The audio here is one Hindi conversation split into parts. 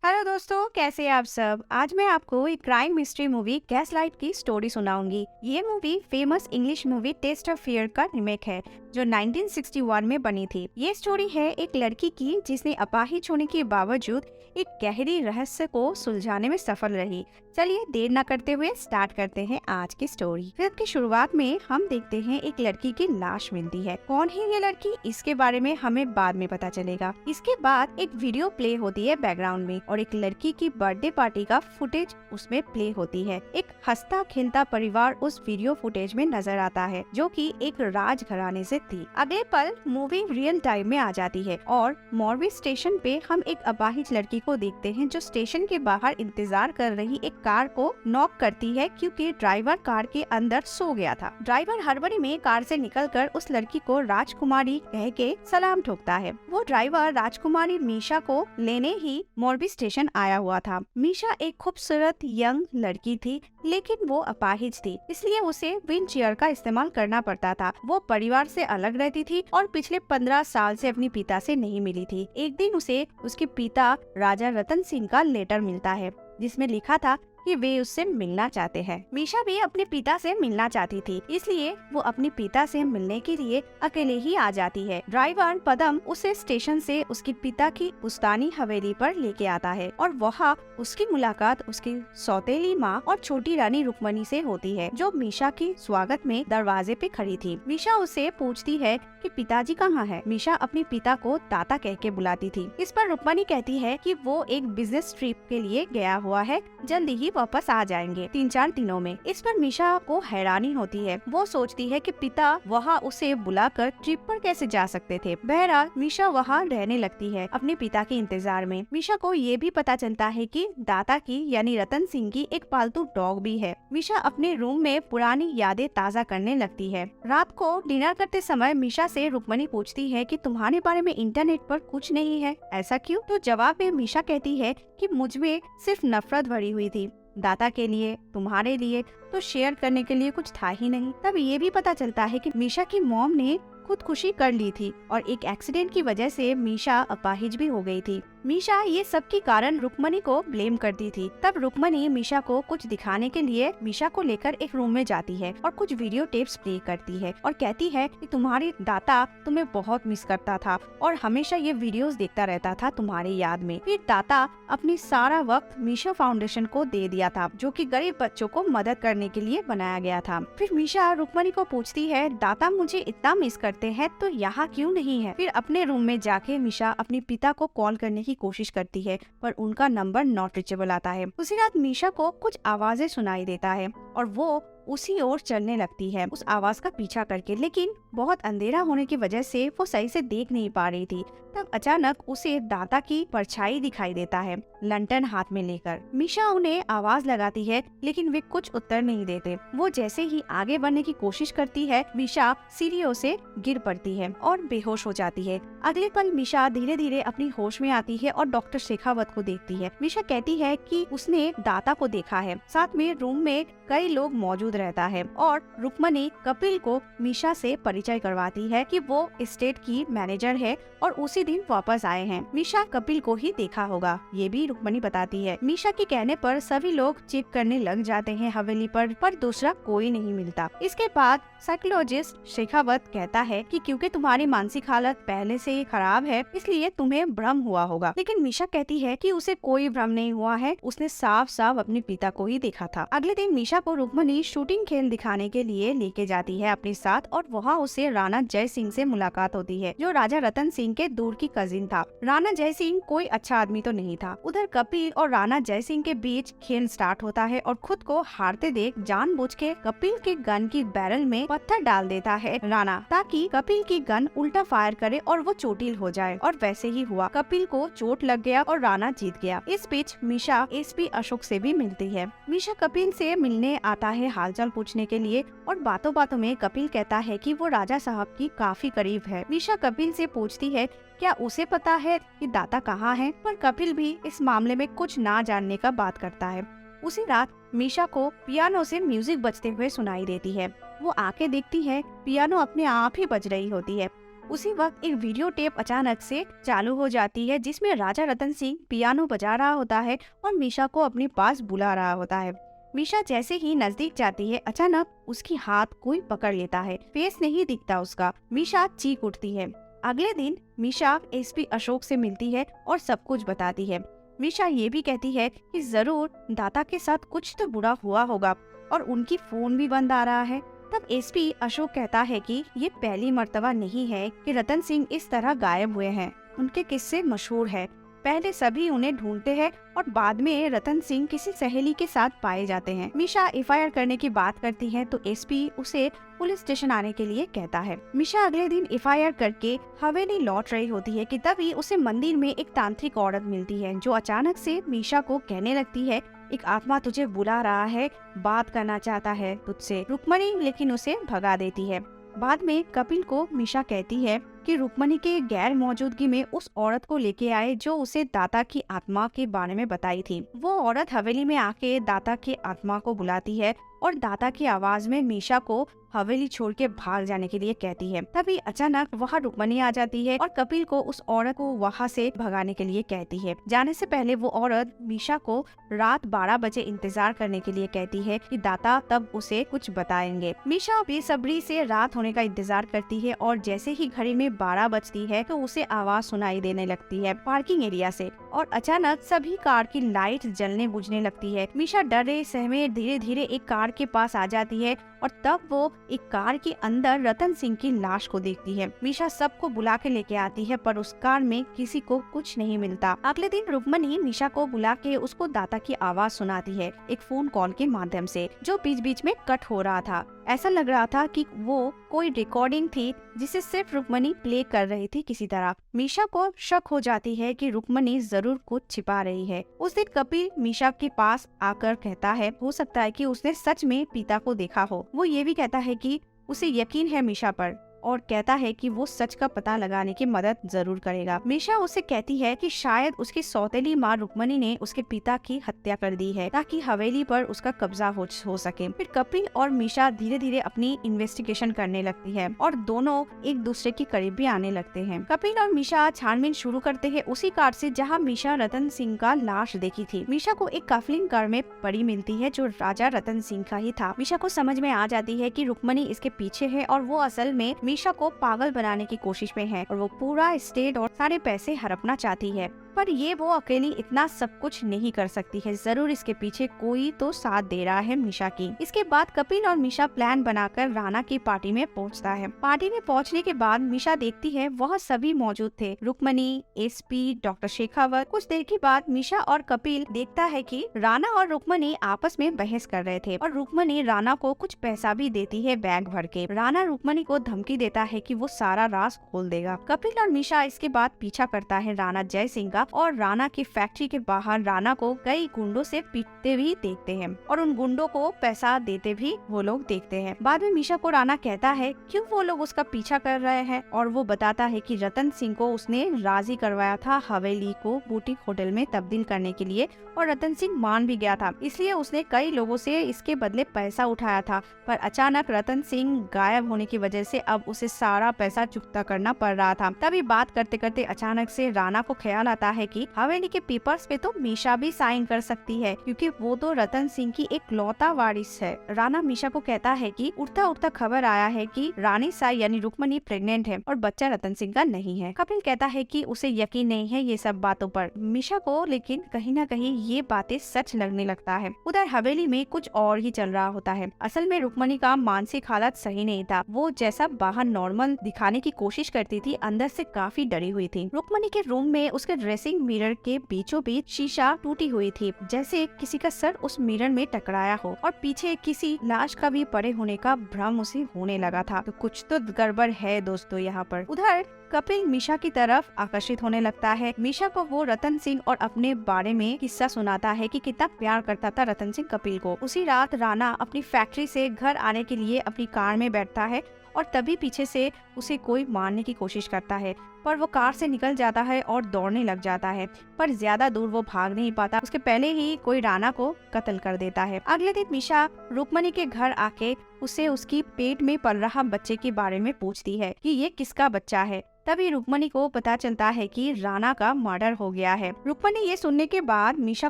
हेलो दोस्तों, कैसे हैं आप सब। आज मैं आपको एक क्राइम मिस्ट्री मूवी गैसलाइट की स्टोरी सुनाऊंगी। ये movie famous English movie Taste of Fear का रिमेक है जो 1961 में बनी थी। ये स्टोरी है एक लड़की की जिसने अपाहिज होने के बावजूद एक गहरी रहस्य को सुलझाने में सफल रही। चलिए देर न करते हुए स्टार्ट करते हैं आज की स्टोरी। फिल्म की शुरुआत में हम देखते हैं एक लड़की की लाश मिलती है। कौन है ये लड़की, इसके बारे में हमें बाद में पता चलेगा। इसके बाद एक वीडियो प्ले होती है बैकग्राउंड में और एक लड़की की बर्थडे पार्टी का फुटेज उसमें प्ले होती है। एक हंसता खेलता परिवार उस वीडियो फुटेज में नजर आता है जो कि एक राजघराने से थी। अगले पल मूवी रियल टाइम में आ जाती है और मॉर्बी स्टेशन पे हम एक अपाहिज लड़की को देखते हैं जो स्टेशन के बाहर इंतजार कर रही एक कार को नॉक करती है क्योंकि ड्राइवर कार के अंदर सो गया था। ड्राइवर हड़बड़ी में कार से निकलकर उस लड़की को राजकुमारी कह के सलाम ठोकता है। वो ड्राइवर राजकुमारी मीशा को लेने ही मॉर्बी स्टेशन आया हुआ था। मीशा एक खूबसूरत यंग लड़की थी लेकिन वो अपाहिज थी, इसलिए उसे व्हील चेयर का इस्तेमाल करना पड़ता था। वो परिवार से अलग रहती थी और पिछले 15 साल से अपने पिता से नहीं मिली थी। एक दिन उसे उसके पिता राजा रतन सिंह का लेटर मिलता है जिसमें लिखा था कि वे उससे मिलना चाहते हैं। मीशा भी अपने पिता से मिलना चाहती थी, इसलिए वो अपने पिता से मिलने के लिए अकेले ही आ जाती है। ड्राइवर पदम उसे स्टेशन से उसके पिता की पुश्तैनी हवेली पर लेके आता है और वहाँ उसकी मुलाकात उसकी सौतेली माँ और छोटी रानी रुक्मणी से होती है जो मीशा के स्वागत में दरवाजे पे खड़ी थी। मीशा उसे पूछती है कि पिताजी कहाँ है। मीशा अपने पिता को दाता कह के बुलाती थी। इस पर रुक्मणी कहती है कि वो एक बिजनेस ट्रिप के लिए गया हुआ है, जल्दी ही वापस आ जाएंगे 3-4 दिनों में। इस पर मीशा को हैरानी होती है। वो सोचती है कि पिता वहाँ उसे बुलाकर ट्रिप पर कैसे जा सकते थे। बहरहाल मीशा वहाँ रहने लगती है अपने पिता के इंतजार में। मीशा को ये भी पता चलता है कि दाता की यानी रतन सिंह की एक पालतू डॉग भी है। मीशा अपने रूम में पुरानी यादें ताज़ा करने लगती है। रात को डिनर करते समय मीशा से रुक्मणी पूछती है कि तुम्हारे बारे में इंटरनेट पर कुछ नहीं है, ऐसा क्यों? तो जवाब में मीशा कहती है कि मुझमें सिर्फ नफरत भरी हुई थी, दाता के लिए, तुम्हारे लिए तो शेयर करने के लिए कुछ था ही नहीं। तब ये भी पता चलता है कि मीशा की मॉम ने खुदकुशी कर ली थी और एक एक्सीडेंट की वजह से मीशा अपाहिज भी हो गई थी। मीशा ये सब के कारण रुक्मणी को ब्लेम करती थी। तब रुक्मणी मीशा को कुछ दिखाने के लिए मीशा को लेकर एक रूम में जाती है और कुछ वीडियो टेप्स प्ले करती है और कहती है कि तुम्हारी दाता तुम्हें बहुत मिस करता था और हमेशा ये वीडियोस देखता रहता था तुम्हारी याद में। फिर दाता अपनी सारा वक्त मीशा फाउंडेशन को दे दिया था जो कि गरीब बच्चों को मदद करने के लिए बनाया गया था। फिर मीशा रुक्मणी को पूछती है, दाता मुझे इतना मिस करते हैं तो यहाँ क्यों नहीं है? फिर अपने रूम में जाके मीशा अपने पिता को कॉल करने की कोशिश करती है पर उनका नंबर नॉट रीचेबल आता है। उसी रात मीशा को कुछ आवाजें सुनाई देता है और वो उसी ओर चलने लगती है उस आवाज का पीछा करके, लेकिन बहुत अंधेरा होने की वजह से वो सही से देख नहीं पा रही थी। तब अचानक उसे दाता की परछाई दिखाई देता है लंटन हाथ में लेकर। मीशा उन्हें आवाज लगाती है लेकिन वे कुछ उत्तर नहीं देते। वो जैसे ही आगे बढ़ने की कोशिश करती है मीशा सीढ़ियों से गिर पड़ती है और बेहोश हो जाती है। अगले पल मीशा धीरे धीरे अपनी होश में आती है और डॉक्टर शेखावत को देखती है। मीशा कहती है कि उसने दाता को देखा है, साथ में रूम में कई लोग मौजूद रहता है और रुक्मणी कपिल को मीशा से परिचय करवाती है कि वो स्टेट की मैनेजर है और उसी दिन वापस आए हैं। मीशा कपिल को ही देखा होगा, ये भी रुक्मणी बताती है। मीशा के कहने पर सभी लोग चेक करने लग जाते हैं हवेली पर दूसरा कोई नहीं मिलता। इसके बाद साइकोलॉजिस्ट शेखावत कहता है कि क्योंकि तुम्हारी मानसिक हालत पहले से ही खराब है इसलिए तुम्हें भ्रम हुआ होगा। लेकिन मीशा कहती है कि उसे कोई भ्रम नहीं हुआ है, उसने साफ साफ अपने पिता को ही देखा था। अगले दिन मीशा को रुक्मणी शूटिंग खेल दिखाने के लिए लेके जाती है अपने साथ और वहाँ उसे राणा जय सिंह से मुलाकात होती है जो राजा रतन सिंह के दूर की कजिन था। राणा जय सिंह कोई अच्छा आदमी तो नहीं था। उधर कपिल और राणा जय सिंह के बीच खेल स्टार्ट होता है और खुद को हारते देख जानबूझ के कपिल के गन की बैरल में पत्थर डाल देता है राणा ताकि कपिल की गन उल्टा फायर करे और वो चोटिल हो जाए, और वैसे ही हुआ। कपिल को चोट लग गया और राणा जीत गया। इस बीच मीशा एसपी अशोक से भी मिलती है। मीशा कपिल से मिलने आता है हालचाल पूछने के लिए और बातों बातों में कपिल कहता है कि वो राजा साहब की काफी करीब है। मीशा कपिल से पूछती है क्या उसे पता है कि दाता कहाँ है, पर कपिल भी इस मामले में कुछ ना जानने का बात करता है। उसी रात मीशा को पियानो से म्यूजिक बजते हुए सुनाई देती है। वो आके देखती है पियानो अपने आप ही बज रही होती है। उसी वक्त एक वीडियो टेप अचानक से चालू हो जाती है जिसमें राजा रतन सिंह पियानो बजा रहा होता है और मीशा को अपने पास बुला रहा होता है। मीशा जैसे ही नजदीक जाती है अचानक उसकी हाथ कोई पकड़ लेता है। फेस नहीं दिखता उसका। मीशा चीख उठती है। अगले दिन मीशा एसपी अशोक से मिलती है और सब कुछ बताती है। मीशा ये भी कहती है कि जरूर दाता के साथ कुछ तो बुरा हुआ होगा और उनकी फोन भी बंद आ रहा है। तब एसपी अशोक कहता है कि ये पहली मर्तबा नहीं है कि रतन सिंह इस तरह गायब हुए हैं। उनके किस्से मशहूर है। पहले सभी उन्हें ढूंढते हैं और बाद में रतन सिंह किसी सहेली के साथ पाए जाते हैं। मीशा एफआईआर करने की बात करती है तो एसपी उसे पुलिस स्टेशन आने के लिए कहता है। मीशा अगले दिन एफआईआर करके हवेली लौट रही होती है कि तभी उसे मंदिर में एक तांत्रिक औरत मिलती है जो अचानक से मीशा को कहने लगती है, एक आत्मा तुझे बुला रहा है, बात करना चाहता है तुझसे। रुक्मणी लेकिन उसे भगा देती है। बाद में कपिल को मीशा कहती है कि रुक्मणी के गैर मौजूदगी में उस औरत को लेके आए जो उसे दाता की आत्मा के बारे में बताई थी। वो औरत हवेली में आके दाता की आत्मा को बुलाती है और दाता की आवाज में मीशा को हवेली छोड़ के भाग जाने के लिए कहती है। तभी अचानक वहाँ रुक्मणी आ जाती है और कपिल को उस औरत को वहाँ से भगाने के लिए कहती है। जाने से पहले वो औरत मीशा को रात 12 बजे इंतजार करने के लिए कहती है कि दाता तब उसे कुछ बताएंगे। मीशा बेसब्री से रात होने का इंतजार करती है और जैसे ही घड़ी में 12 बजती है तो उसे आवाज सुनाई देने लगती है पार्किंग एरिया से और अचानक सभी कार की लाइट जलने बुझने लगती है। मीशा डरे सहमे धीरे धीरे एक कार के पास आ जाती है और तब वो एक कार के अंदर रतन सिंह की लाश को देखती है। मीशा सबको बुला के लेके आती है पर उस कार में किसी को कुछ नहीं मिलता। अगले दिन रुक्मणी मीशा को बुला के उसको दाता की आवाज सुनाती है एक फोन कॉल के माध्यम से जो बीच बीच में कट हो रहा था। ऐसा लग रहा था कि वो कोई रिकॉर्डिंग थी जिसे सिर्फ रुक्मणी प्ले कर रही थी किसी तरह। मीशा को शक हो जाती है कि रुक्मणी जरूर कुछ छिपा रही है। उस दिन कपिल मीशा के पास आकर कहता है हो सकता है कि उसने सच में पिता को देखा हो। वो ये भी कहता है कि उसे यकीन है मीशा पर और कहता है कि वो सच का पता लगाने की मदद जरूर करेगा। मीशा उसे कहती है कि शायद उसकी सौतेली माँ रुक्मणी ने उसके पिता की हत्या कर दी है ताकि हवेली पर उसका कब्जा हो सके। फिर कपिल और मीशा धीरे धीरे अपनी इन्वेस्टिगेशन करने लगती है और दोनों एक दूसरे के करीब भी आने लगते हैं। कपिल और मीशा छानबीन शुरू करते हैं उसी कार से जहाँ मीशा रतन सिंह का लाश देखी थी। मीशा को एक काफलिंग कार में पड़ी मिलती है जो राजा रतन सिंह का ही था। मीशा को समझ में आ जाती है कि रुक्मणी इसके पीछे है और वो असल में मीशा को पागल बनाने की कोशिश में है और वो पूरा स्टेट और सारे पैसे हड़पना चाहती है। पर ये वो अकेली इतना सब कुछ नहीं कर सकती है। जरूर इसके पीछे कोई तो साथ दे रहा है मीशा की। इसके बाद कपिल और मीशा प्लान बनाकर राणा की पार्टी में पहुंचता है। पार्टी में पहुंचने के बाद मीशा देखती है वहाँ सभी मौजूद थे, रुक्मणी, एसपी, डॉक्टर शेखावत। कुछ देर के बाद मीशा और कपिल देखता है कि राणा और रुक्मणी आपस में बहस कर रहे थे और रुक्मणी राणा को कुछ पैसा भी देती है बैग भर के। राणा रुक्मणी को धमकी देता है कि वो सारा राज खोल देगा। कपिल और मीशा इसके बाद पीछा करता है राणा जय सिंह का और राणा की फैक्ट्री के बाहर राणा को कई गुंडों से पीटते भी देखते हैं और उन गुंडों को पैसा देते भी वो लोग देखते हैं। बाद में मीशा को राणा कहता है क्यों वो लोग उसका पीछा कर रहे हैं और वो बताता है कि रतन सिंह को उसने राजी करवाया था हवेली को बुटीक होटल में तब्दील करने के लिए और रतन सिंह मान भी गया था, इसलिए उसने कई लोगों से इसके बदले पैसा उठाया था। पर अचानक रतन सिंह गायब होने की वजह से अब उसे सारा पैसा चुकता करना पड़ रहा था। तभी बात करते करते अचानक से राणा को ख्याल आता है कि हवेली के पेपर्स पे तो मीशा भी साइन कर सकती है क्योंकि वो तो रतन सिंह की एक लौता वारिस है। राणा मीशा को कहता है कि उड़ता उड़ता खबर आया है कि रानी साई यानी रुक्मणी प्रेग्नेंट है और बच्चा रतन सिंह का नहीं है। कपिल कहता है कि उसे यकीन नहीं है ये सब बातों पर। मीशा को लेकिन कहीं न कहीं ये बातें सच लगने लगता है। उधर हवेली में कुछ और ही चल रहा होता है। असल में रुक्मणी का मानसिक हालत सही नहीं था। वो जैसा बाहर नॉर्मल दिखाने की कोशिश करती थी अंदर से काफी डरी हुई थी। रुक्मणी के रूम में उसके ड्रेसिंग मिरर के बीचों बीच शीशा टूटी हुई थी जैसे किसी का सर उस मिरर में टकराया हो और पीछे किसी लाश का भी पड़े होने का भ्रम उसे होने लगा था। तो कुछ तो गड़बड़ है दोस्तों यहाँ पर। उधर कपिल मीशा की तरफ आकर्षित होने लगता है। मीशा को वो रतन सिंह और अपने बारे में किस्सा सुनाता है कि कितना प्यार करता था रतन सिंह कपिल को। उसी रात राणा अपनी फैक्ट्री से घर आने के लिए अपनी कार में बैठता है और तभी पीछे से उसे कोई मारने की कोशिश करता है, पर वो कार से निकल जाता है और दौड़ने लग जाता है। पर ज्यादा दूर वो भाग नहीं पाता, उसके पहले ही कोई राणा को कत्ल कर देता है। अगले दिन मीशा रुक्मणी के घर आके उसे उसकी पेट में पल रहा बच्चे के बारे में पूछती है कि ये किसका बच्चा है। तभी रुक्मणी को पता चलता है कि राणा का मर्डर हो गया है। रुक्मणी ये सुनने के बाद मीशा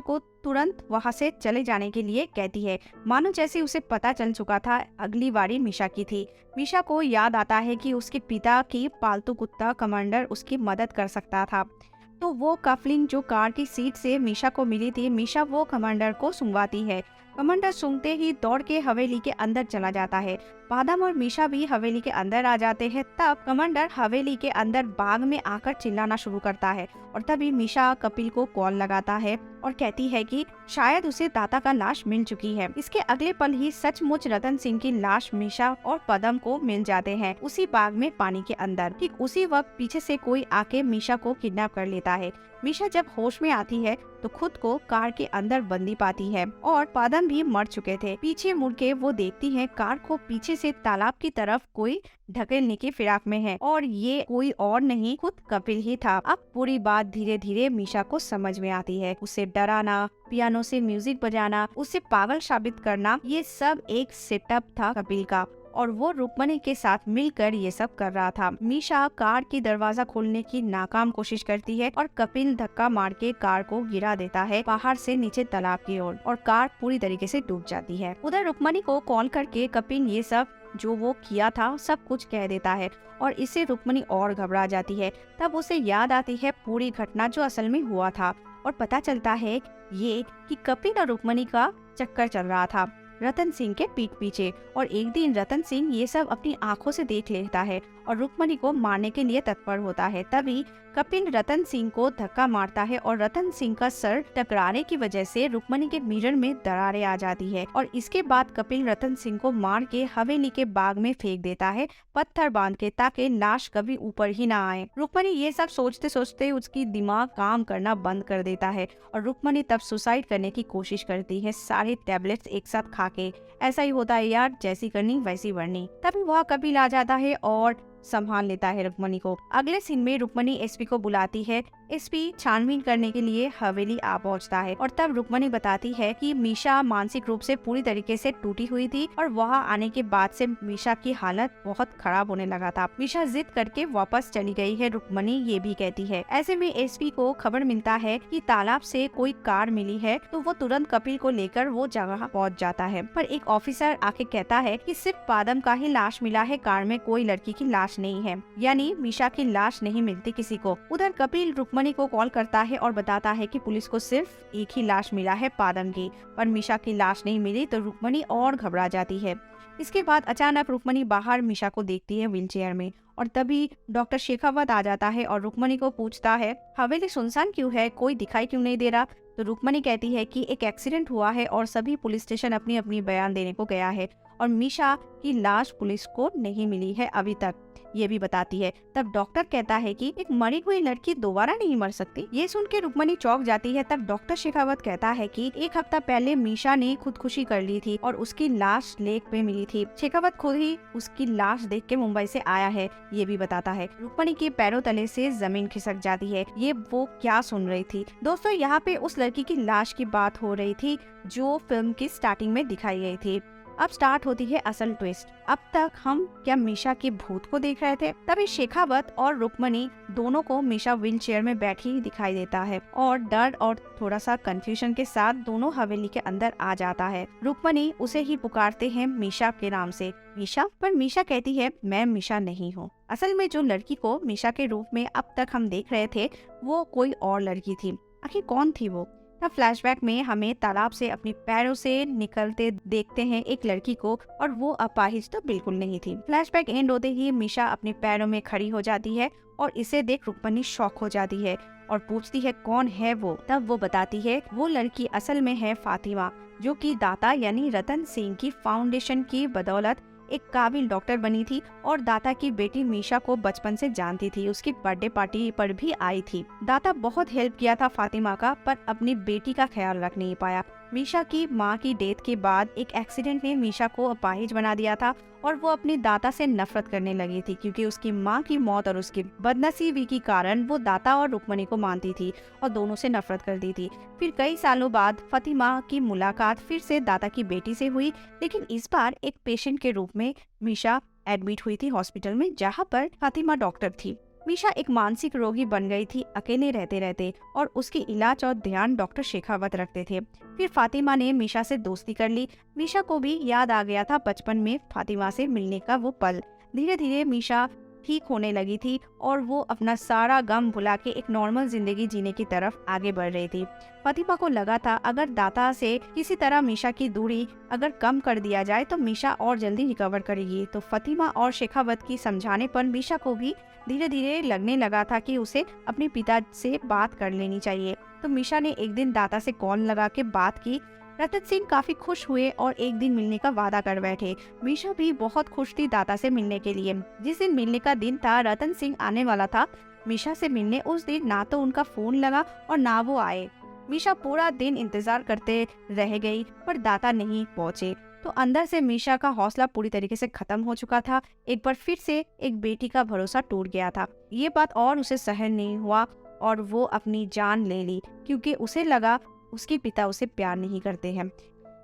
को तुरंत वहाँ से चले जाने के लिए कहती है, मानो जैसे उसे पता चल चुका था अगली बारी मीशा की थी। मीशा को याद आता है कि उसके पिता की पालतू कुत्ता कमांडर उसकी मदद कर सकता था, तो वो कफलिंग जो कार की सीट से मीशा को मिली थी, मीशा वो कमांडर को सुंघवाती है। कमांडर सूंघते ही दौड़ के हवेली के अंदर चला जाता है। बादाम और मीशा भी हवेली के अंदर आ जाते हैं। तब कमांडर हवेली के अंदर बाग में आकर चिल्लाना शुरू करता है और तभी मीशा कपिल को कॉल लगाता है और कहती है कि शायद उसे दाता का लाश मिल चुकी है। इसके अगले पल ही सचमुच रतन सिंह की लाश मीशा और पदम को मिल जाते हैं उसी बाग में पानी के अंदर। ठीक उसी वक्त पीछे से कोई आके मीशा को किडनैप कर लेता है। मीशा जब होश में आती है तो खुद को कार के अंदर बंदी पाती है और पदम भी मर चुके थे। पीछे मुड़ के वो देखती है कार को पीछे से तालाब की तरफ कोई ढकेलने की फिराक में है और ये कोई और नहीं खुद कपिल ही था। अब पूरी बात धीरे धीरे मीशा को समझ में आती है। उसे डराना, पियानो से म्यूजिक बजाना, उसे पागल साबित करना, ये सब एक सेटअप था कपिल का और वो रुक्मणी के साथ मिलकर ये सब कर रहा था। मीशा कार की दरवाजा खोलने की नाकाम कोशिश करती है और कपिल धक्का मार के कार को गिरा देता है बाहर से नीचे तालाब की ओर और कार पूरी तरीके से डूब जाती है। उधर रुक्मणी को कॉल करके कपिल ये सब जो वो किया था सब कुछ कह देता है और इससे रुक्मणी और घबरा जाती है। तब उसे याद आती है पूरी घटना जो असल में हुआ था और पता चलता है ये कि कपिल और रुक्मणी का चक्कर चल रहा था रतन सिंह के पीठ पीछे। और एक दिन रतन सिंह ये सब अपनी आंखों से देख लेता है और रुक्मणी को मारने के लिए तत्पर होता है। तभी कपिल रतन सिंह को धक्का मारता है और रतन सिंह का सर टकराने की वजह से रुक्मणी के मिरर में दरारें आ जाती है और इसके बाद कपिल रतन सिंह को मार के हवेली के बाग में फेंक देता है पत्थर बांध के, ताकि लाश कभी ऊपर ही ना आए। रुक्मणी ये सब सोचते सोचते उसकी दिमाग काम करना बंद कर देता है और रुक्मणी तब सुसाइड करने की कोशिश करती है सारे टैबलेट्स एक साथ खा के। ऐसा ही होता है यार, जैसी करनी वैसी बढ़नी। तभी वह कपिल आ जाता है और संभाल लेता है रुक्मणी को। अगले सीन में रुक्मणी एसपी को बुलाती है। एसपी छानबीन करने के लिए हवेली आ पहुंचता है और तब रुक्मणी बताती है कि मीशा मानसिक रूप से पूरी तरीके से टूटी हुई थी और वहां आने के बाद से मीशा की हालत बहुत खराब होने लगा था। मीशा जिद करके वापस चली गई है, रुक्मणी ये भी कहती है। ऐसे में एसपी को खबर मिलता है कि तालाब से कोई कार मिली है, तो वो तुरंत कपिल को लेकर वो जगह पहुंच जाता है। पर एक ऑफिसर आके कहता है कि सिर्फ पादम का ही लाश मिला है, कार में कोई लड़की की लाश नहीं है, यानी मीशा की लाश नहीं मिलती किसी को। उधर कपिल रुक्मणी को कॉल करता है और बताता है कि पुलिस को सिर्फ एक ही लाश मिला है पादम की, पर मीशा की लाश नहीं मिली। तो रुक्मणी और घबरा जाती है। इसके बाद अचानक रुक्मणी बाहर मीशा को देखती है व्हीलचेयर में और तभी डॉक्टर शेखावत आ जाता है और रुक्मणी को पूछता है हवेली सुनसान क्यों है, कोई दिखाई क्यों नहीं दे रहा। तो रुक्मणी कहती है कि एक एक्सीडेंट हुआ है और सभी पुलिस स्टेशन अपनी अपनी बयान देने को गया है और मीशा की लाश पुलिस को नहीं मिली है अभी तक, ये भी बताती है। तब डॉक्टर कहता है कि एक मरी हुई लड़की दोबारा नहीं मर सकती। ये सुन के रुक्मणी चौंक जाती है। तब डॉक्टर शेखावत कहता है कि एक हफ्ता पहले मीशा ने खुदकुशी कर ली थी और उसकी लाश लेक पे मिली थी। शेखावत खुद ही उसकी लाश देख के मुंबई से आया है, ये भी बताता है। रुक्मणी के पैरों तले से जमीन खिसक जाती है। ये वो क्या सुन रही थी? दोस्तों, यहाँ पे उस लड़की की लाश की बात हो रही थी जो फिल्म की स्टार्टिंग में दिखाई गई थी। अब स्टार्ट होती है असल ट्विस्ट। अब तक हम क्या मीशा के भूत को देख रहे थे? तभी शेखावत और रुक्मणी दोनों को मीशा व्हील चेयर में बैठी दिखाई देता है और डर और थोड़ा सा कंफ्यूजन के साथ दोनों हवेली के अंदर आ जाता है। रुक्मणी उसे ही पुकारते हैं मीशा के नाम से, मीशा। पर मीशा कहती है मैं मीशा नहीं हूँ। असल में जो लड़की को मीशा के रूप में अब तक हम देख रहे थे वो कोई और लड़की थी। आखिर कौन थी वो? तब फ्लैशबैक में हमें तालाब से अपने पैरों से निकलते देखते हैं एक लड़की को और वो अपाहिज तो बिल्कुल नहीं थी। फ्लैशबैक एंड होते ही मीशा अपने पैरों में खड़ी हो जाती है और इसे देख रुक्मणी शॉक हो जाती है और पूछती है कौन है वो। तब वो बताती है वो लड़की असल में है फातिमा, जो कि दाता यानी रतन सिंह की फाउंडेशन की बदौलत एक काबिल डॉक्टर बनी थी और दाता की बेटी मीशा को बचपन से जानती थी। उसकी बर्थडे पार्टी पर भी आई थी। दाता बहुत हेल्प किया था फातिमा का, पर अपनी बेटी का ख्याल रख नहीं पाया। मीशा की मां की डेथ के बाद एक एक्सीडेंट ने मीशा को अपाहिज बना दिया था और वो अपनी दाता से नफरत करने लगी थी, क्योंकि उसकी मां की मौत और उसकी बदनसीबी के कारण वो दाता और रुक्मणी को मानती थी और दोनों से नफरत करती थी। फिर कई सालों बाद फातिमा की मुलाकात फिर से दाता की बेटी से हुई, लेकिन इस बार एक पेशेंट के रूप में मीशा एडमिट हुई थी हॉस्पिटल में, जहाँ पर फातिमा डॉक्टर थी। मीशा एक मानसिक रोगी बन गई थी अकेले रहते रहते, और उसकी इलाज और ध्यान डॉक्टर शेखावत रखते थे। फिर फातिमा ने मीशा से दोस्ती कर ली। मीशा को भी याद आ गया था बचपन में फातिमा से मिलने का वो पल। धीरे धीरे मीशा ठीक होने लगी थी और वो अपना सारा गम भुला के एक नॉर्मल जिंदगी जीने की तरफ आगे बढ़ रही थी। फातिमा को लगा था अगर दाता से किसी तरह मीशा की दूरी अगर कम कर दिया जाए तो मीशा और जल्दी रिकवर करेगी। तो फातिमा और शेखावत की समझाने पर मीशा को भी धीरे धीरे लगने लगा था कि उसे अपने पिता से बात कर लेनी चाहिए। तो मीशा ने एक दिन दाता से कॉल लगा के बात की। रतन सिंह काफी खुश हुए और एक दिन मिलने का वादा कर बैठे। मीशा भी बहुत खुश थी दाता से मिलने के लिए। जिस दिन मिलने का दिन था, रतन सिंह आने वाला था मीशा से मिलने। उस दिन ना तो उनका फोन लगा और ना वो आए। मीशा पूरा दिन इंतजार करते रह गई पर दाता नहीं पहुँचे। तो अंदर से मीशा का हौसला पूरी तरीके से खत्म हो चुका था। एक बार फिर से एक बेटी का भरोसा टूट गया था। ये बात और उसे सहन नहीं हुआ और वो अपनी जान ले ली, क्योंकि उसे लगा उसके पिता उसे प्यार नहीं करते हैं।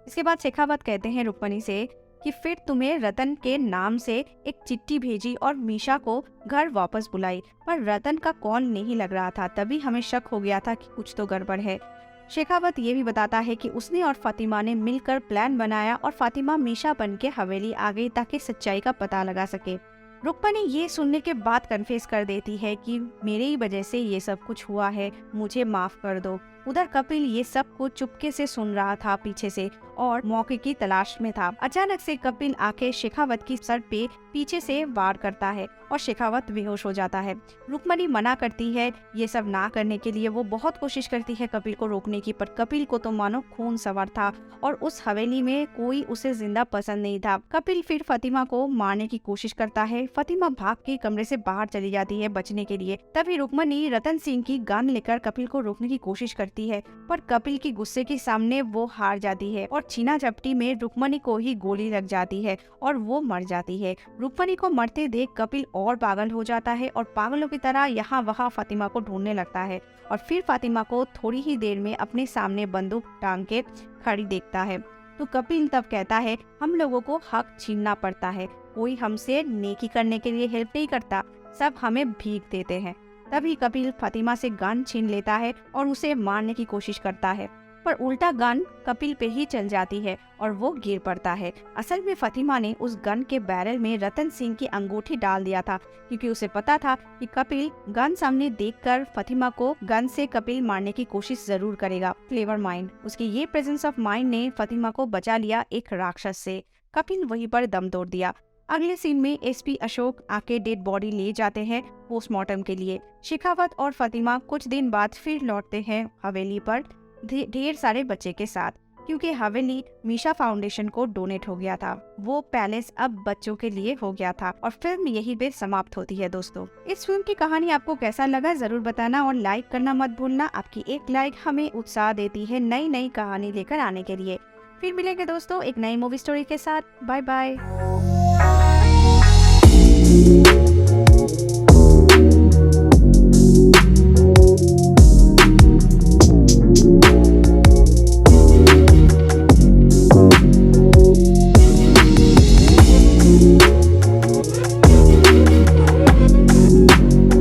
इसके बाद शेखावत कहते हैं रुक्मणी से कि फिर तुम्हें रतन के नाम से एक चिट्ठी भेजी और मीशा को घर वापस बुलाई, पर रतन का कॉल नहीं लग रहा था। तभी हमें शक हो गया था कि कुछ तो गड़बड़ है। शेखावत ये भी बताता है कि उसने और फातिमा ने मिलकर प्लान बनाया और फातिमा मीशा बन के हवेली आ गई ताकि सच्चाई का पता लगा सके। रुक्मणी ये सुनने के बाद कन्फेस कर देती है कि मेरे ही वजह से ये सब कुछ हुआ है, मुझे माफ कर दो। उधर कपिल ये सब कुछ चुपके से सुन रहा था पीछे से और मौके की तलाश में था। अचानक से कपिल आके शेखावत की सर पे पीछे से वार करता है और शेखावत बेहोश हो जाता है। रुक्मणी मना करती है ये सब ना करने के लिए। वो बहुत कोशिश करती है कपिल को रोकने की, पर कपिल को तो मानो खून सवार था और उस हवेली में कोई उसे जिंदा पसंद नहीं था। कपिल फिर फातिमा को मारने की कोशिश करता है। फातिमा भाग के कमरे से बाहर चली जाती है बचने के लिए। तभी रुक्मणी रतन सिंह की गन लेकर कपिल को रोकने की कोशिश करती है, पर कपिल की गुस्से के सामने वो हार जाती है और छीना झपटी में रुक्मणी को ही गोली लग जाती है और वो मर जाती है। रुक्मणी को मरते देख कपिल और पागल हो जाता है और पागलों की तरह यहाँ वहाँ फातिमा को ढूंढने लगता है और फिर फातिमा को थोड़ी ही देर में अपने सामने बंदूक टांग के खड़ी देखता है। तो कपिल तब कहता है हम लोगों को हक छीनना पड़ता है, कोई हमसे नेकी करने के लिए हेल्प नहीं करता, सब हमें भीख देते हैं। तभी कपिल फातिमा से गन छीन लेता है और उसे मारने की कोशिश करता है, पर उल्टा गन कपिल पे ही चल जाती है और वो गिर पड़ता है। असल में फातिमा ने उस गन के बैरल में रतन सिंह की अंगूठी डाल दिया था, क्योंकि उसे पता था कि कपिल गन सामने देखकर फातिमा को गन से कपिल मारने की कोशिश जरूर करेगा। क्लेवर माइंड, उसकी ये प्रेजेंस ऑफ माइंड ने फातिमा को बचा लिया एक राक्षस से। कपिल वहीं पर दम तोड़ दिया। अगले सीन में एसपी अशोक आके डेड बॉडी ले जाते हैं पोस्टमार्टम के लिए। शेखावत और फातिमा कुछ दिन बाद फिर लौटते हैं हवेली पर ढेर सारे बच्चे के साथ, क्योंकि हवेली मीशा फाउंडेशन को डोनेट हो गया था। वो पैलेस अब बच्चों के लिए हो गया था और फिल्म यहीं पे समाप्त होती है। दोस्तों, इस फिल्म की कहानी आपको कैसा लगा जरूर बताना और लाइक करना मत भूलना। आपकी एक लाइक हमें उत्साह देती है नई नई कहानी लेकर आने के लिए। फिर मिलेंगे दोस्तों एक नई मूवी स्टोरी के साथ। Bye bye.